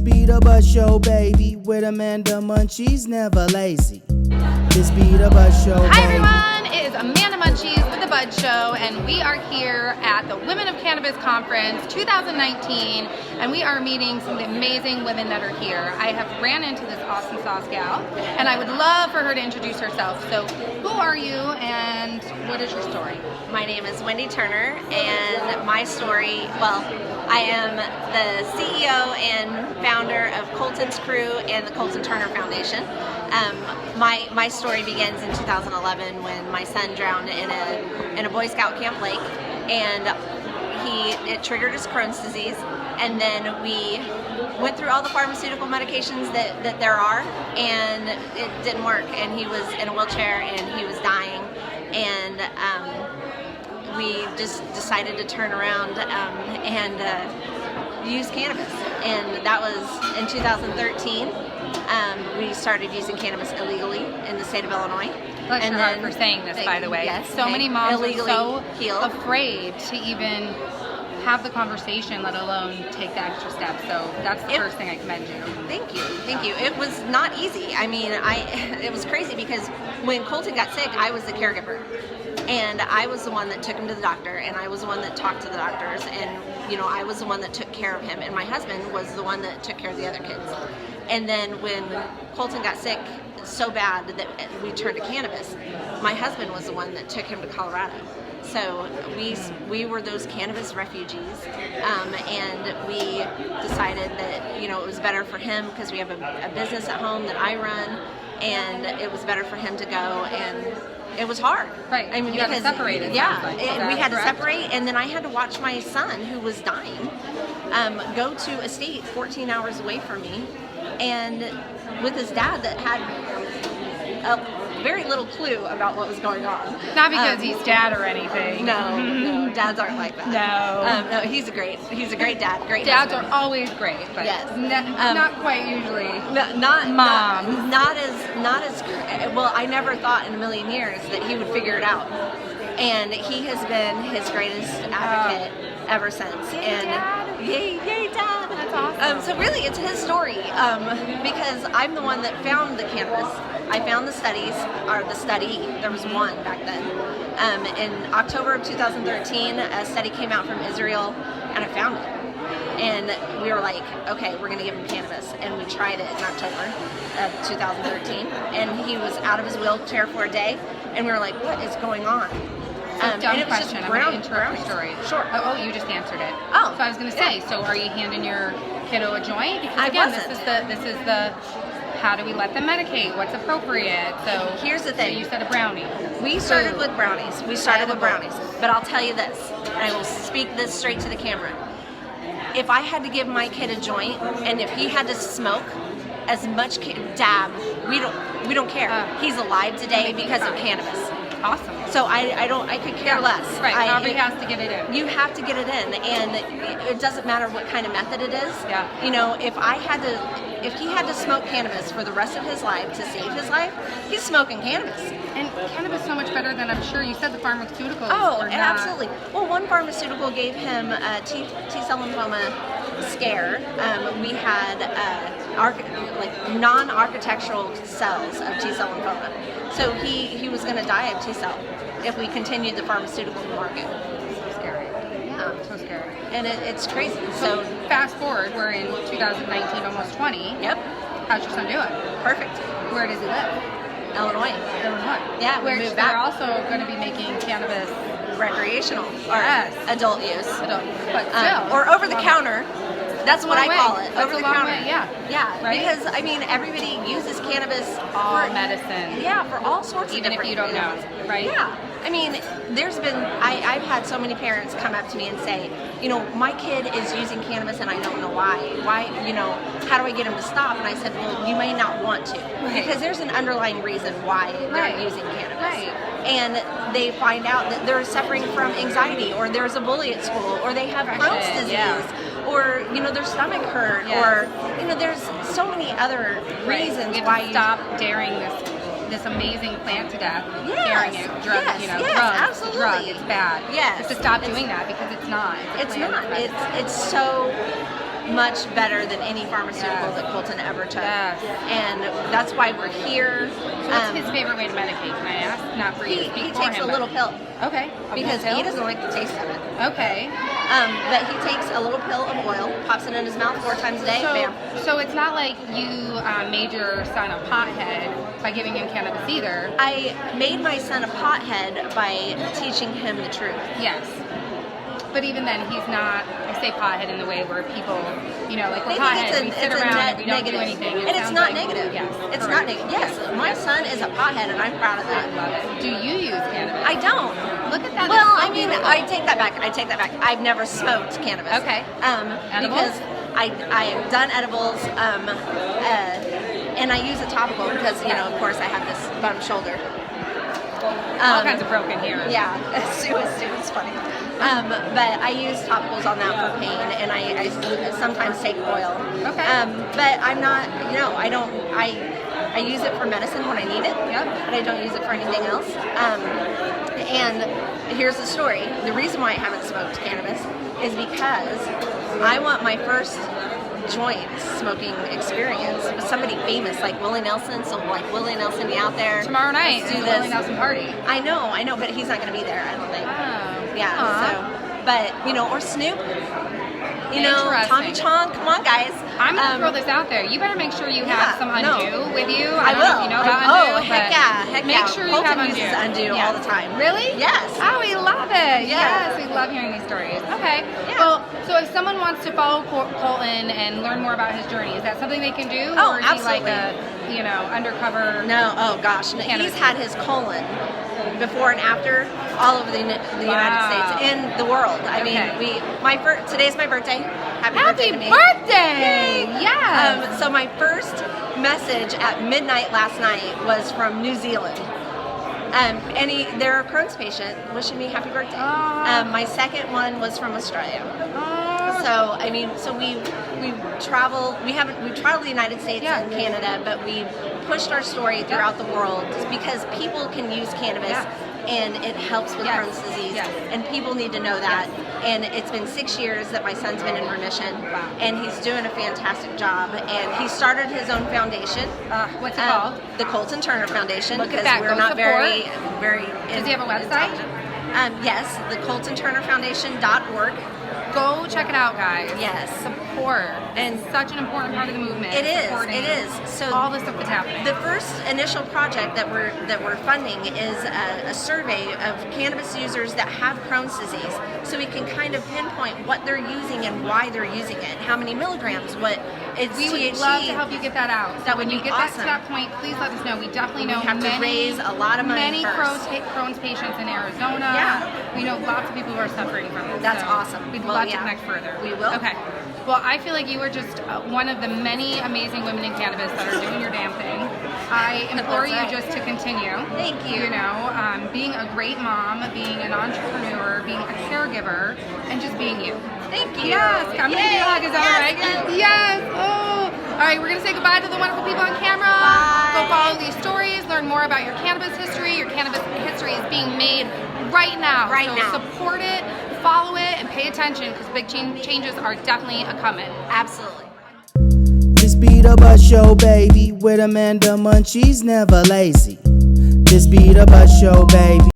be the Buzz Show, baby, with Amanda Munchies, never lazy. This be the Buzz Show, Hi baby. everyone, it is Amanda Munchies with the Bud Show, and we are here at the Women of Cannabis Conference 2019, and we are meeting some of the amazing women that are here. I have ran into this awesome sauce gal, and I would love for her to introduce herself. So, who are you, and what is your story? My name is Wendy Turner, and my story, well, I am the CEO and founder of Coltyn's Crew and the Coltyn Turner Foundation. My story begins in 2011 when my son drowned in a Boy Scout camp lake, and it triggered his Crohn's disease, and then we went through all the pharmaceutical medications that there are, and it didn't work, and he was in a wheelchair and he was dying, and we just decided to turn around and use cannabis, and that was in 2013. We started using cannabis illegally in the state of Illinois. Bless your heart for saying this, by the way. Yes, so many moms are so healed. afraid to even have the conversation, let alone take the extra step. So that's the first thing I commend you. Thank you. It was not easy. I mean, it was crazy because when Coltyn got sick, I was the caregiver. And I was the one that took him to the doctor, and I was the one that talked to the doctors, and I was the one that took care of him, and my husband was the one that took care of the other kids. And then when Coltyn got sick so bad that we turned to cannabis, my husband was the one that took him to Colorado. So we were those cannabis refugees, and we decided that it was better for him because we have a business at home that I run, and it was better for him to go, and it was hard. Right. I mean, you had to separate it. Yeah, we had correct? to separate, and then I had to watch my son, who was dying, go to a state 14 hours away from me, and with his dad that had very little clue about what was going on. Not because he's dad or anything. No, dads aren't like that. No, he's a great dad. Great dads husband. are always great, but yes. Not quite usually. Not moms. Not as well. I never thought in a million years that he would figure it out, and he has been his greatest advocate ever since. Yay, Dad. Yay, Dad! That's awesome. So really, it's his story because I'm the one that found the cannabis. I found the studies, or the study. There was one back then. In October of 2013, a study came out from Israel, and I found it. And we were like, okay, we're going to give him cannabis. And we tried it in October of 2013. And he was out of his wheelchair for a day. And we were like, what is going on? Dumb question. I'm going to interrupt your story. Sure. Oh, you just answered it. Oh. So I was going to say, so are you handing your kiddo a joint? Because I again, wasn't. this is the how do we let them medicate? What's appropriate? So here's the thing. So you said a brownie. We started with brownies. But I'll tell you this, and I will speak this straight to the camera. If I had to give my kid a joint, and if he had to smoke as much dab, we don't care. He's alive today because of cannabis. Awesome. So I could care less. Right. Aubrey has to get it in. You have to get it in, and it doesn't matter what kind of method it is. Yeah. If he had to smoke cannabis for the rest of his life to save his life, he's smoking cannabis. And cannabis is so much better than, I'm sure you said, the pharmaceuticals. Oh, are not. Absolutely. Well, one pharmaceutical gave him a T-cell lymphoma scare. We had non-architectural cells of T-cell lymphoma. So he was going to die of T-cell if we continued the pharmaceutical market. So scary. Yeah. So scary. And it's crazy. So fast forward, we're in 2019, almost 20. Yep. How's your son doing? Perfect. Where does he live? Illinois. Yeah, we moved they're back. also going to be making cannabis Recreational or adult use. But still, or over the counter. That's what I call it. That's over the a long counter. way, yeah. Yeah, right? Because everybody uses cannabis for medicine. Yeah, for all sorts even of different if you don't know, right? Yeah. I mean, I've had so many parents come up to me and say, my kid is using cannabis and I don't know why. Why, how do I get him to stop? And I said, well, you may not want to. Right. Because there's an underlying reason why they're using cannabis. Right. And they find out that they're suffering from anxiety, or there's a bully at school, or they have Crohn's disease, or, their stomach hurt, or, there's so many other reasons why you stop daring this amazing plant to death. Yes. Daring it, drugs, drugs, absolutely. It's bad. Yes. Just to stop doing that because it's not. It's not. It's so much better than any pharmaceutical that Coltyn ever took. Yes. And that's why we're here. So what's his favorite way to medicate? Can I ask? Not for you to speak He for takes him, a little pill Okay. because pill? he doesn't like the taste of it. Okay. But he takes a little pill of oil, pops it in his mouth 4 times a day, bam. So it's not like you made your son a pothead by giving him cannabis either. I made my son a pothead by teaching him the truth. Yes. But even then, he's not, I say pothead in the way where people, you know, like we're They think potheads, we sit around and we don't negative. do anything. It And it's sounds not like- negative. Yes, It's correct. not negative. Yes, my son is a pothead and I'm proud of I that. love it. Do you use cannabis? I don't. Look at that. Well, that's so I mean, beautiful. I take that back. I've never smoked cannabis. Okay. Edibles? Because I've done edibles, and I use a topical because, you know, of course I have this bum shoulder. All kinds of broken here. Yeah, it was funny. But I use topicals on that for pain, and I sometimes take oil. Okay. But I'm not, you know, I use it for medicine when I need it, Yep. but I don't use it for anything else. And here's the story. The reason why I haven't smoked cannabis is because I want my first joint smoking experience with somebody famous like Willie Nelson. So like Willie Nelson, be out there Tomorrow night, let's do is this. Willie Nelson party. I know, but he's not going to be there. I don't think. Oh. Yeah. Aw. So, but you know, or Snoop. You know, Interesting. Tommy Chong. Come on, guys. I'm gonna throw this out there. You better make sure you have Yeah, some no. undo with you. I don't know will. if you know about Oh, undo. heck but yeah, Make yeah. sure you Coltyn have uses undo. undo all the time. Really? Yes. Oh, we love it. Yeah. Yes, we love hearing these stories. Okay. Yeah. Well, so if someone wants to follow Coltyn and learn more about his journey, is that something they can do? Oh, or is absolutely. he like a, undercover? No, oh gosh, no, Cannabis. he's had his colon before and after all over the United States and the world. I mean, Okay. today's my birthday. Happy Happy birthday to me. birthday! Yay. Yes. So my first message at midnight last night was from New Zealand. They're a Crohn's patient wishing me happy birthday. Aw. My second one was from Australia. Oh. So I mean, we travel. We traveled the United States Yeah. and Canada, but we pushed our story throughout the world because people can use cannabis. Yeah. And it helps with Yes. Crohn's disease, Yes. and people need to know that. And it's been 6 years that my son's been in remission, Wow. and he's doing a fantastic job. And he started his own foundation. What's it called? The Coltyn Turner Foundation, Look at because that. we're Go not very. Does he have a website? Yes, the ColtynTurnerFoundation.org. Go check it out, guys. Yes. Support. And It's such an important part of the movement. It is. Supporting It is. So all the stuff that's happening. the first initial project that we're funding is a survey of cannabis users that have Crohn's disease, so we can kind of pinpoint what they're using and why they're using it, how many milligrams, what it's We THC. would love to help you get that out. So That when would you be get that awesome. to that point, please let us know. We definitely know We have to many, raise a lot of money many first. Crohn's patients in Arizona. Yeah. We know lots of people who are suffering from this. That's so awesome. We'd Well, love to yeah. connect further. We will. Okay. Well, I feel like you are just one of the many amazing women in cannabis that are doing your damn thing. I implore That's you right. just to continue. Thank you. You know, being a great mom, being an entrepreneur, being a caregiver, and just being you. Thank you. Yes, I'm gonna give you a hug. Is that all right? Yes. Yes. Oh. All right, we're gonna say goodbye to the wonderful people on camera. Bye. Go follow these stories. Learn more about your cannabis history. Your cannabis history is being made right now. Right so now. support it, follow it, and pay attention because big changes are definitely a coming. Absolutely. This be the Buzz Show, baby, with Amanda Munchie's never lazy. This be the Buzz Show, baby.